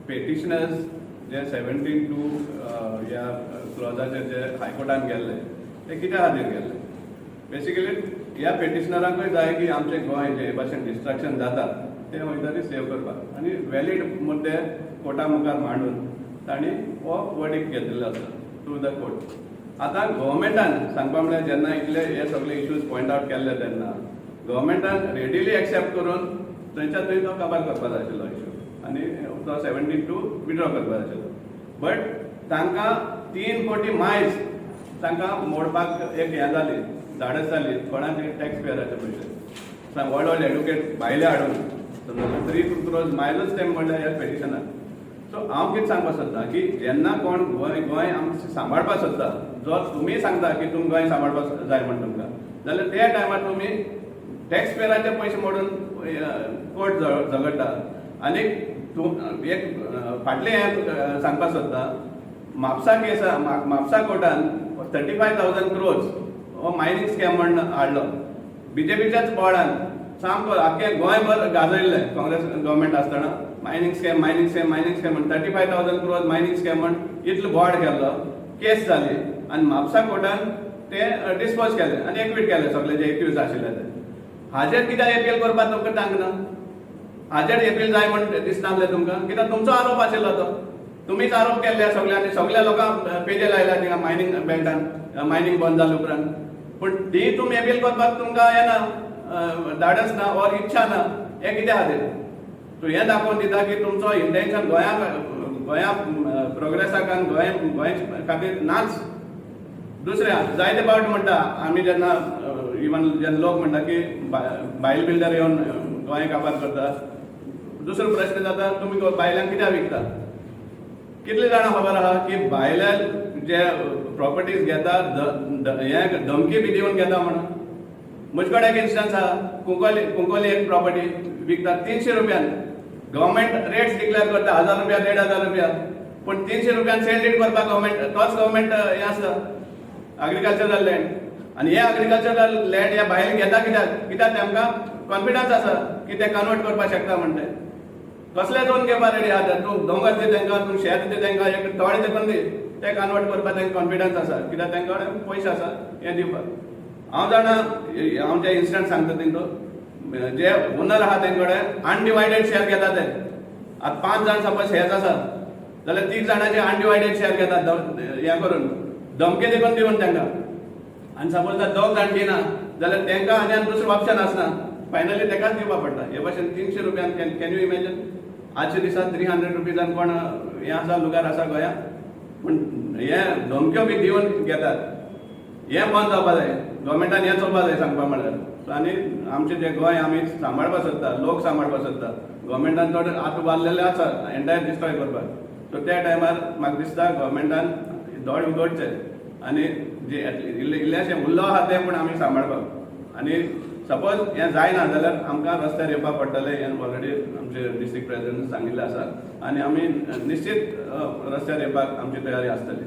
Petitioners जे 17(2) ह्या क्लॉजाचेर जे हायकोर्टान गेल्ले ते कित्या खातीर गेल्ले. बेसिकली ह्या पेटिशनरांकूय जाय की आमचें गोंय जे भाशेन डिस्ट्रक्शन जाता ते खंय सेव करपाक आनी वॅलीड मुद्दे कोर्टा मुखार मांडून तांणी हो वर्डिक्ट घेतिल्लो आसा थ्रू द कोर्ट. आतां गव्हर्मेंटान सांगपा म्हळ्यार जेन्ना इतले हे सगळे इश्यूज पॉयंट आवट केल्ले तेन्ना गव्हर्मेंटान रेडिली एक्सेप्ट करून थंयच्या थंय तो काबार करपाक जाय आशिल्लो इश्यू आनी तो 17(2) विड्रॉ करपाक जाय आशिल्लो. बट तांकां 3 कोटी मायल्स तांकां मोडपाक एक हें जाली, धाडस जाली कोणाचे टॅक्स पेयराचे पयशे व्हड व्हड एडुकेट भायले हाडून 3 crores मायलूच ते म्हणल्यार ह्या पेटिशनाक. सो हांव कितें सांगपाक सोदतां की जेन्ना कोण गोंय आमचें सांबाळपाक सोदता, जो तुमी सांगता की तुमी गोंय सांबाळपाक जाय म्हण तुमकां, जाल्यार त्या टायमार तुमी टॅक्स पेयराचे पयशे मोडून कोर्ट झगडटा. आनी एक फाटलें हें सांगपाक सोदता, म्हापसा केस म्हापसा कोर्टान 35,000 crores हो मायनींग स्कॅम म्हण हाडलो. बीजेपीच्याच बोर्डान सामको आख्खें गोंयभर गाजयल्लें काँग्रेस गव्हर्मेंट आसतना मायनींग स्कॅम म्हण 35,000 crores मायनींग स्कॅम म्हण इतलो बोर्ड केल्लो, केस जाली आनी म्हापसा कोर्टान ते डिस्पोज केले आनी एक्वीट केले सगळे जे एक्यूज आशिल्ले ते. हाजेर कित्याक एपील करपाक तुमकां सांगना? हाजेर एपील जाय म्हण दिसनासलें तुमकां? कित्याक तुमचो आरोप आशिल्लो तो, तुमीच आरोप केल्ले सगळ्यांनी, सगळ्या लोकांक पेजे लायल्या थिंगा मायनींग बेल्टान मायनींग बंद जाले उपरांत. पूण ती तुमी एपील करपाक तुमकां येना, धाडस ना और इच्छा ना. हें कित्या खातीर? सो हें दाखोवन दिता की तुमचो इंटेन्शन गोंया प्रोग्रेसाक आनी गोंय खातीर नाच. दुसरें जायते फावट म्हणटा आमी जेन्ना इवन जेन्ना लोक म्हणटा की भायल बिल्डर येवन गोंय काबार करता. दुसरो प्रश्न जाता तुमी भायल्यांक कित्याक विकता? कितले जाणां खबर आहा की भायले जे प्रॉपर्टीज घेता हें धमकी बी दिवन घेता म्हणून. म्हजे कडेन एक इन्स्टन्स आहा, कुंकोली एक प्रॉपर्टी विकता 300 रुपयान. गव्हर्मेंट रेट्स डिक्लेअर करता 1000 रुपया 1500 रुपया, पूण 300 रुपयान सेल डीड करपाक तोच गव्हर्मेंट हें आसता एग्रीकल्चरल लँड. आनी हे एग्रीकल्चरल लँड हे भायले घेता कित्याक तांकां कॉन्फिडन्स आसा की ते कन्वर्ट करपाक शकता म्हण ते. कसले लोन घेवपाक रेडी आहा? तूं दोंगर दी तांकां, तूं शेत दी तांकां, एक थोडे देखून दी, ते कन्वर्ट करपाक तांकां कॉन्फिडन्स आसा कित्याक तांचे कडेन पयशे आसा हें दिवपाक. हांव जाणा हांव जे इन्सिडंट सांगता तितून जे ओनर आहा तांचे कडेन अनडिवायडेड शेअर घेता ते. आतां 5 जाण सपोज शेअर्स आसा जाल्यार 3 जाणांचे अनडिवायडेड शेअर घेतात हें करून धमकी देखून दिवन तांकां. आनी सपोज जर 2 जाण दिना जाल्यार तांकां आनी दुसरो ऑप्शन आसना, फायनली ताकाच दिवपा पडटा. हे भाशेन 300 रुपयान कॅन यू इमॅजिन? आजच्या दिसा 300 रुपीजान कोण हें आसा लुगार आसा गोंयांत? पूण हे धमक्यो बी दिवन घेतात. हें बंद जावपा जाय, गव्हर्मेंटान हें चोवपा जाय सांगपा म्हळ्यार. आनी आमचें जें गोंय आमी सांबाळपा सोदता, लोक सांबाळपा सोदता, गव्हर्मेंटान थोडे हात वारलेले आसा एंटायर डिस्ट्रॉय करपाक. सो त्या टायमार म्हाका दिसता गव्हर्मेंटान दोळ उगडचे आनी जे इल्लेशें उरलो आहा तें पूण आमी सांबाळपाक. आनी सपोज हें जायना जाल्यार आमकां रस्त्यार येवपाक पडटलें. हें ऑलरेडी आमचे डिस्ट्रिक्ट प्रेजिडेंटान सांगिल्लें आसा आनी आमी निश्चित रस्त्यार येवपाक आमची तयारी आसतली.